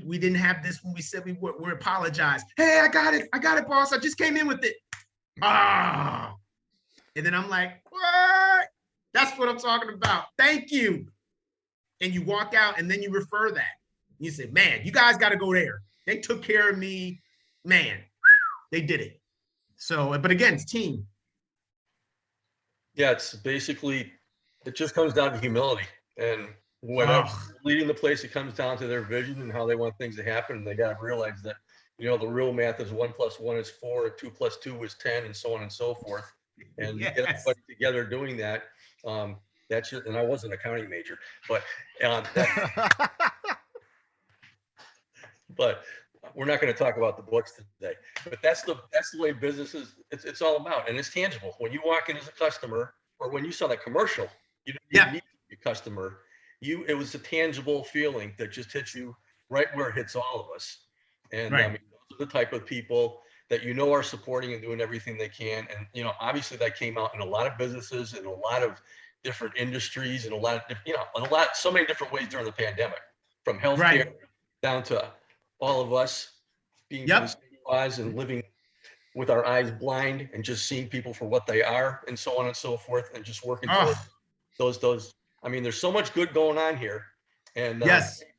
we didn't have this when we said we apologize. Hey, I got it, boss. I just came in with it. Ah. And then I'm like, what? That's what I'm talking about. Thank you. And you walk out and then you refer that. You say, man, you guys got to go there. They took care of me. Man, they did it. So, but again, it's team. Yeah, it's basically, it just comes down to humility. And whatever leading the place, it comes down to their vision and how they want things to happen. And they got to realize that, you know, the real math is 1 + 1 is 4, 2 + 2 is 10, and so on and so forth. And yes. Get everybody together doing that. That's just, and I was an accounting major, but but we're not going to talk about the books today. But that's the way business is. It's all about, and it's tangible. When you walk in as a customer, or when you saw that commercial, you didn't need to be a customer. It was a tangible feeling that just hits you right where it hits all of us. And I mean, those are the type of people that you know are supporting and doing everything they can. And you know, obviously that came out in a lot of businesses and a lot of different industries and a lot of so many different ways during the pandemic, from healthcare down to all of us being eyes and living with our eyes blind and just seeing people for what they are and so on and so forth, and just working towards those. I mean, there's so much good going on here. And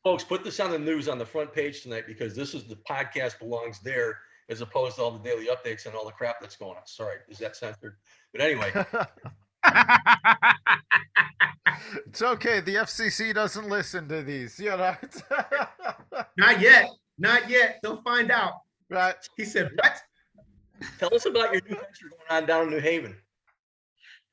folks, put this on the news on the front page tonight, because this is the podcast belongs there as opposed to all the daily updates and all the crap that's going on. Sorry, is that censored? But anyway. It's okay. The FCC doesn't listen to these, you know. Not yet. They'll find out. Right. He said, what? Tell us about your new venture going on down in New Haven.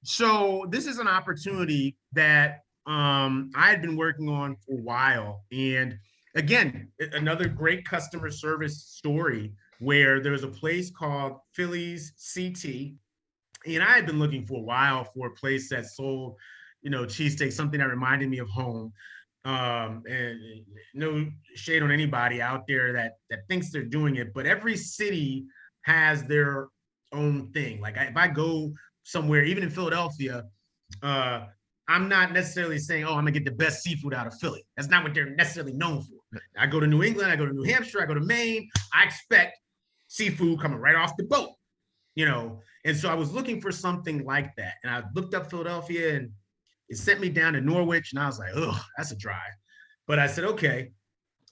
So this is an opportunity that I had been working on for a while. And again, another great customer service story where there was a place called Philly's CT. And I had been looking for a while for a place that sold, you know, cheesesteak, something that reminded me of home. And no shade on anybody out there that thinks they're doing it, but every city has their own thing. Like if I go somewhere, even in Philadelphia, I'm not necessarily saying, oh, I'm gonna get the best seafood out of Philly. That's not what they're necessarily known for. I go to New England, I go to New Hampshire, I go to Maine, I expect seafood coming right off the boat, you know? And so I was looking for something like that. And I looked up Philadelphia and it sent me down to Norwich, and I was like, oh, that's a drive. But I said, okay,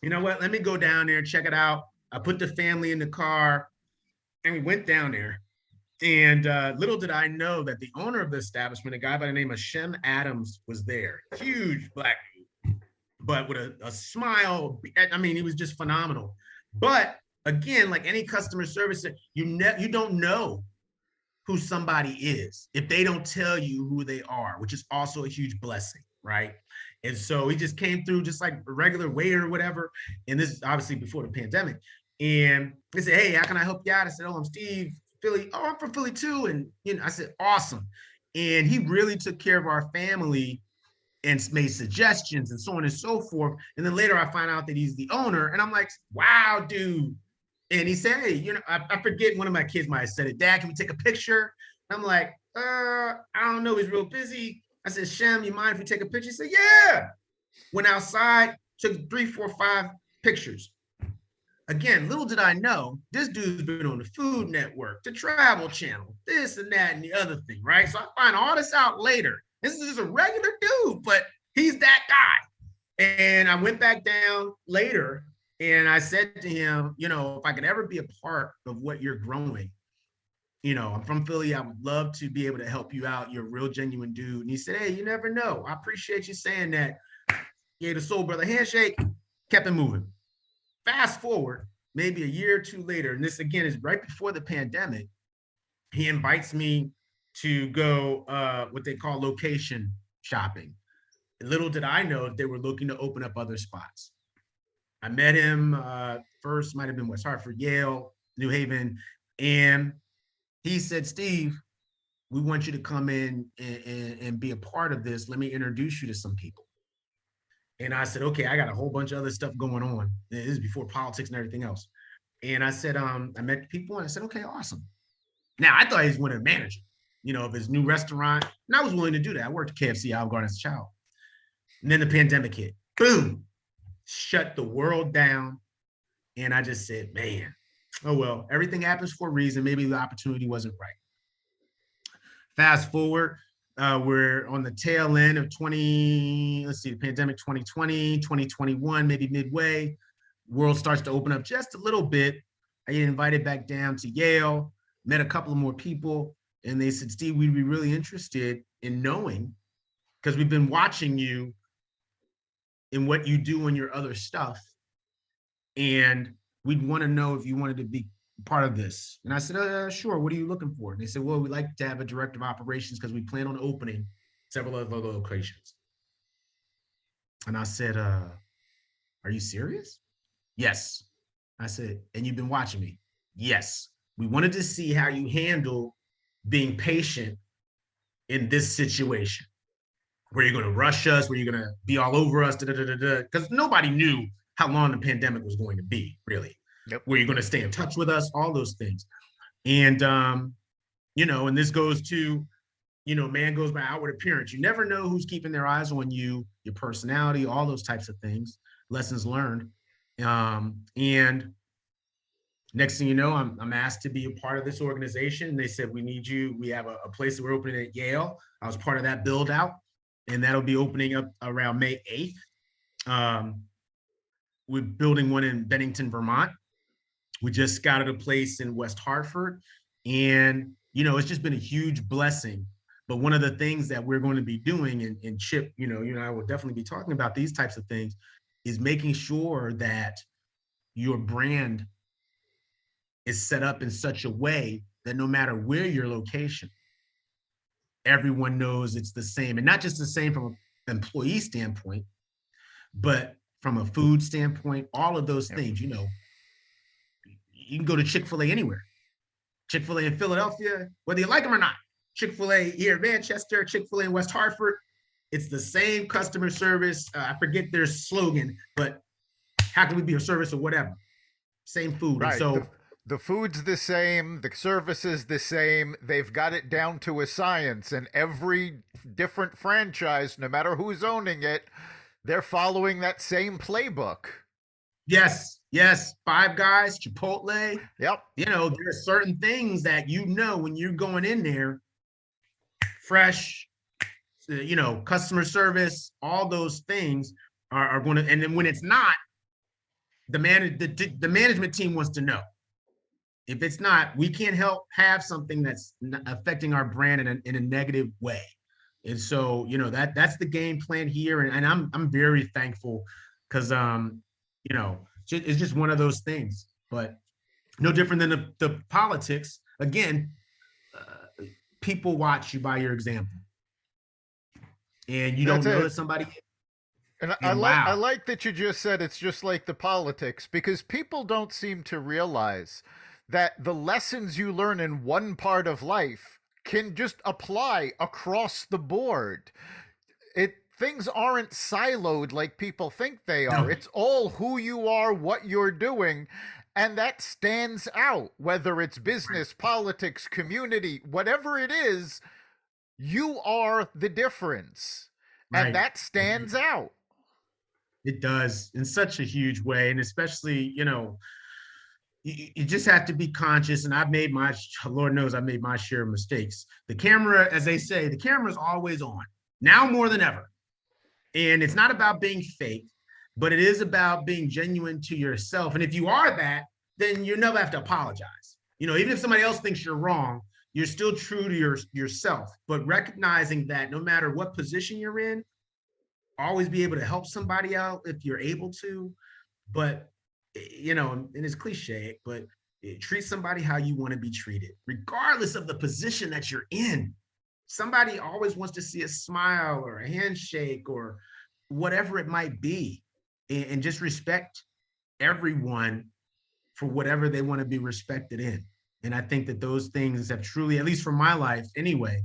you know what? Let me go down there and check it out. I put the family in the car and we went down there. And little did I know that the owner of the establishment, a guy by the name of Shem Adams, was there. Huge black dude, but with a smile. I mean, he was just phenomenal. But again, like any customer service, you don't know who somebody is if they don't tell you who they are, which is also a huge blessing, right? And so he just came through just like a regular waiter or whatever. And this is obviously before the pandemic. And he said, hey, how can I help you out? I said, oh, I'm Steve, Philly. Oh, I'm from Philly too. And you know, I said, awesome. And he really took care of our family and made suggestions and so on and so forth. And then later I find out that he's the owner. And I'm like, wow, dude. And he said, hey, you know, I forget, one of my kids might have said it, Dad, can we take a picture? And I'm like, I don't know, he's real busy. I said, Shem, you mind if we take a picture? He said, yeah. Went outside, took 3, 4, 5 pictures. Again, little did I know, this dude's been on the Food Network, the Travel Channel, this and that and the other thing, right? So I find all this out later. This is just a regular dude, but he's that guy. And I went back down later and I said to him, you know, if I could ever be a part of what you're growing, you know, I'm from Philly, I would love to be able to help you out. You're a real genuine dude. And he said, hey, you never know. I appreciate you saying that. Gave the soul brother handshake, kept it moving. Fast forward, maybe a year or two later, and this again is right before the pandemic, he invites me to go what they call location shopping. Little did I know they were looking to open up other spots. I met him first, might have been West Hartford, Yale, New Haven, and he said, Steve, we want you to come in and be a part of this. Let me introduce you to some people. And I said, okay, I got a whole bunch of other stuff going on. This is before politics and everything else. And I said, I met people and I said, okay, awesome. Now I thought he was going to manage it, you know, of his new restaurant. And I was willing to do that. I worked at KFC, Olive Garden as a child. And then the pandemic hit. Boom. Shut the world down. And I just said, man, oh well, everything happens for a reason. Maybe the opportunity wasn't right. Fast forward, we're on the tail end of the pandemic 2020, 2021, maybe midway. World starts to open up just a little bit. I get invited back down to Yale, met a couple of more people, and they said, Steve, we'd be really interested in knowing, because we've been watching you in what you do in your other stuff, and we'd want to know if you wanted to be part of this. And I said, sure, what are you looking for? And they said, well, we'd like to have a director of operations because we plan on opening several other locations. And I said, are you serious? Yes. I said, and you've been watching me? Yes. We wanted to see how you handle being patient in this situation. Where you're going to rush us, where you're going to be all over us, because nobody knew how long the pandemic was going to be, really. Yep. Where you're going to stay in touch with us, all those things. And, and this goes to, man goes by outward appearance. You never know who's keeping their eyes on you, your personality, all those types of things, lessons learned. And next thing you know, I'm asked to be a part of this organization. And they said, we need you. We have a place that we're opening at Yale. I was part of that build out. And that'll be opening up around May 8th. We're building one in Bennington, Vermont. We just scouted a place in West Hartford. And, it's just been a huge blessing. But one of the things that we're going to be doing, and Chip, you and I will definitely be talking about these types of things, is making sure that your brand is set up in such a way that no matter where your location, everyone knows it's the same, and not just the same from an employee standpoint, but from a food standpoint, all of those things. You can go to Chick-fil-A anywhere. Chick-fil-A in Philadelphia, whether you like them or not. Chick-fil-A here in Manchester, Chick-fil-A in West Hartford. It's the same customer service. I forget their slogan, but how can we be of service or whatever? Same food. Right. And so the food's the same, the service is the same. They've got it down to a science, and every different franchise, no matter who's owning it, they're following that same playbook. Yes. Five Guys, Chipotle. Yep. There are certain things that when you're going in there, fresh, customer service, all those things are going to, and then when it's not, the management team wants to know. If it's not, we can't have something that's affecting our brand in a negative way. And so, that's the game plan here. And I'm very thankful because, it's just one of those things, but no different than the politics. Again, people watch you by your example, and you don't know that somebody. And I like that you just said it's just like the politics, because people don't seem to realize that the lessons you learn in one part of life can just apply across the board. Things aren't siloed like people think they are. No. It's all who you are, what you're doing, and that stands out, whether it's business, politics, community, whatever it is, you are the difference. Right. And that stands out. It does in such a huge way. And especially, you just have to be conscious. And Lord knows I've made my share of mistakes. The camera, as they say, the camera is always on, now more than ever. And it's not about being fake, but it is about being genuine to yourself. And if you are that, then you never have to apologize. Even if somebody else thinks you're wrong, you're still true to yourself. But recognizing that no matter what position you're in, always be able to help somebody out if you're able to. But, and it's cliche, but treat somebody how you want to be treated, regardless of the position that you're in. Somebody always wants to see a smile or a handshake or whatever it might be, and just respect everyone for whatever they want to be respected in. And I think that those things have truly, at least for my life anyway,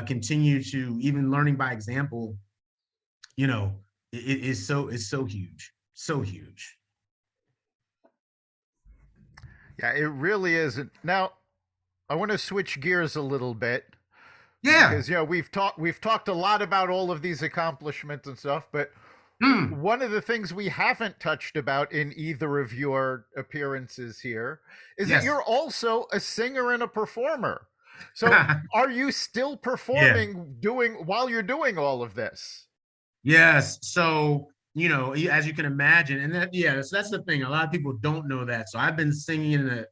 continue to, even learning by example, it's so huge, so huge. Yeah, it really is. Now, I want to switch gears a little bit. Yeah, because we've talked a lot about all of these accomplishments and stuff, but one of the things we haven't touched about in either of your appearances here is that Yes. you're also a singer and a performer. So are you still performing while you're doing all of this? Yes. So, as you can imagine, and so that's the thing. A lot of people don't know that. So I've been singing in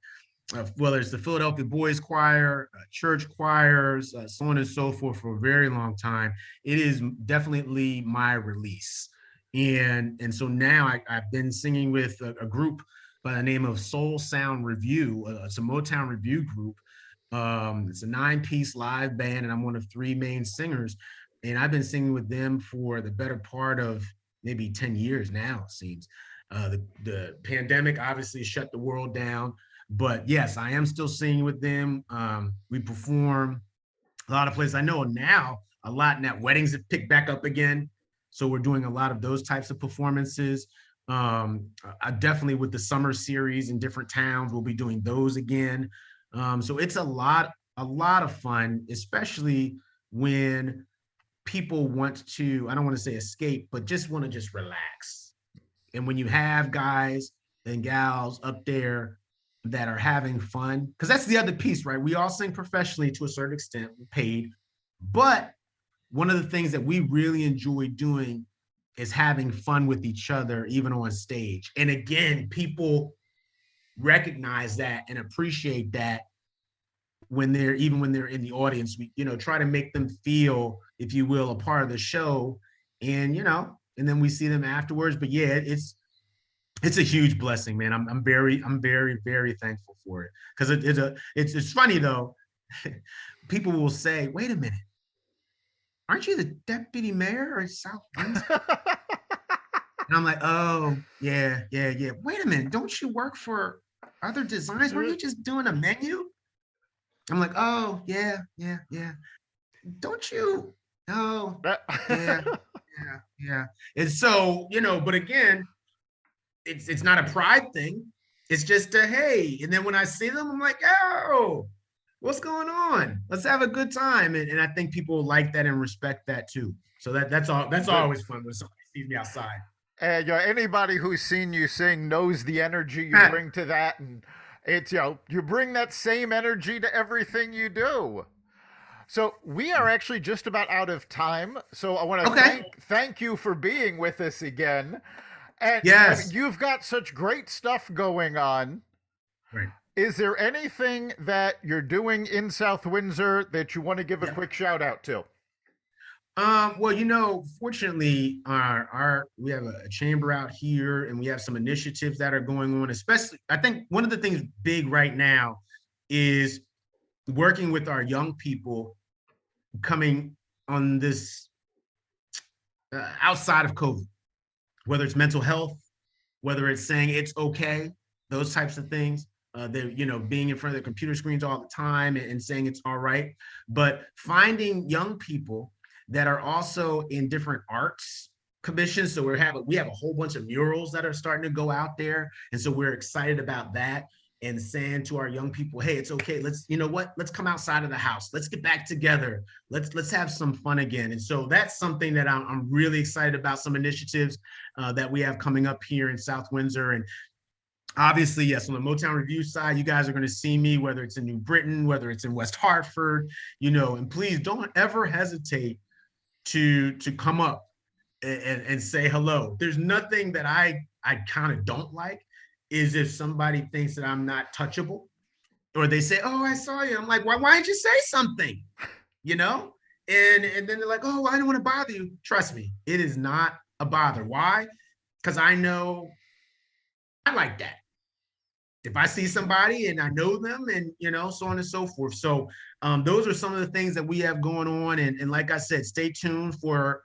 whether it's the Philadelphia Boys Choir, church choirs, so on and so forth for a very long time. It is definitely my release. And so now I've been singing with a group by the name of Soul Sound Review. It's a Motown review group. It's a 9-piece live band, and I'm one of 3 main singers. And I've been singing with them for the better part of maybe 10 years now, it seems. The pandemic obviously shut the world down, but yes, I am still singing with them. We perform a lot of places. I know now a lot in that weddings have picked back up again. So we're doing a lot of those types of performances. I definitely with the summer series in different towns, we'll be doing those again. So it's a lot of fun, especially when people want to, I don't want to say escape, but just want to just relax. And when you have guys and gals up there that are having fun, because that's the other piece, right? We all sing professionally to a certain extent, paid, but one of the things that we really enjoy doing is having fun with each other, even on stage. And again, people recognize that and appreciate that when they're in the audience. We try to make them feel, if you will, a part of the show, and and then we see them afterwards. But yeah, it's a huge blessing, man. I'm very very thankful for it, because it's funny though. People will say, wait a minute, aren't you the deputy mayor of South Windsor? And I'm like, oh yeah. Wait a minute, don't you work for other designs? Were you just doing a menu? I'm like, oh yeah. Don't you? Oh yeah. And so, but again, it's not a pride thing. It's just a hey. And then when I see them, I'm like, oh, what's going on? Let's have a good time. And I think people like that and respect that too. So that's always fun when somebody sees me outside. And anybody who's seen you sing knows the energy you bring to that, and it's you bring that same energy to everything you do. So we are actually just about out of time. So I want to thank you for being with us again. And yes, you've got such great stuff going on. Right. Is there anything that you're doing in South Windsor that you want to give a quick shout out to? Well, fortunately, we have a chamber out here, and we have some initiatives that are going on. Especially, I think one of the things big right now is working with our young people coming on this outside of COVID, whether it's mental health, whether it's saying it's okay, those types of things. They're, being in front of their computer screens all the time and saying it's all right. But finding young people that are also in different arts commissions. So we have a whole bunch of murals that are starting to go out there. And so we're excited about that, and saying to our young people, hey, it's okay. Let's come outside of the house. Let's get back together. Let's have some fun again. And so that's something that I'm really excited about, some initiatives that we have coming up here in South Windsor. And obviously, yes, on the Motown Review side, you guys are going to see me, whether it's in New Britain, whether it's in West Hartford, and please don't ever hesitate to come up and say hello. There's nothing that I kind of don't like is if somebody thinks that I'm not touchable, or they say, oh, I saw you. I'm like, why didn't you say something? And then they're like, oh, I don't want to bother you. Trust me, it is not a bother. Why? Because I know I like that. If I see somebody and I know them, and so on and so forth. So those are some of the things that we have going on. And like I said, stay tuned for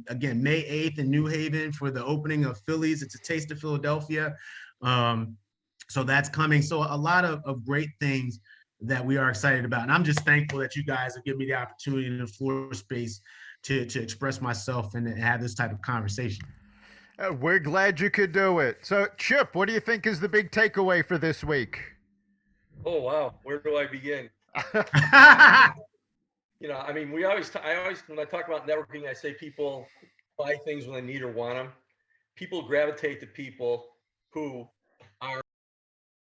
again, May 8th in New Haven for the opening of Phillies. It's a Taste of Philadelphia. So that's coming. So a lot of great things that we are excited about. And I'm just thankful that you guys have given me the opportunity and the floor space to express myself and have this type of conversation. We're glad you could do it. So, Chip, what do you think is the big takeaway for this week? Oh, wow. Where do I begin? I mean, I always, when I talk about networking, I say people buy things when they need or want them. people gravitate to people who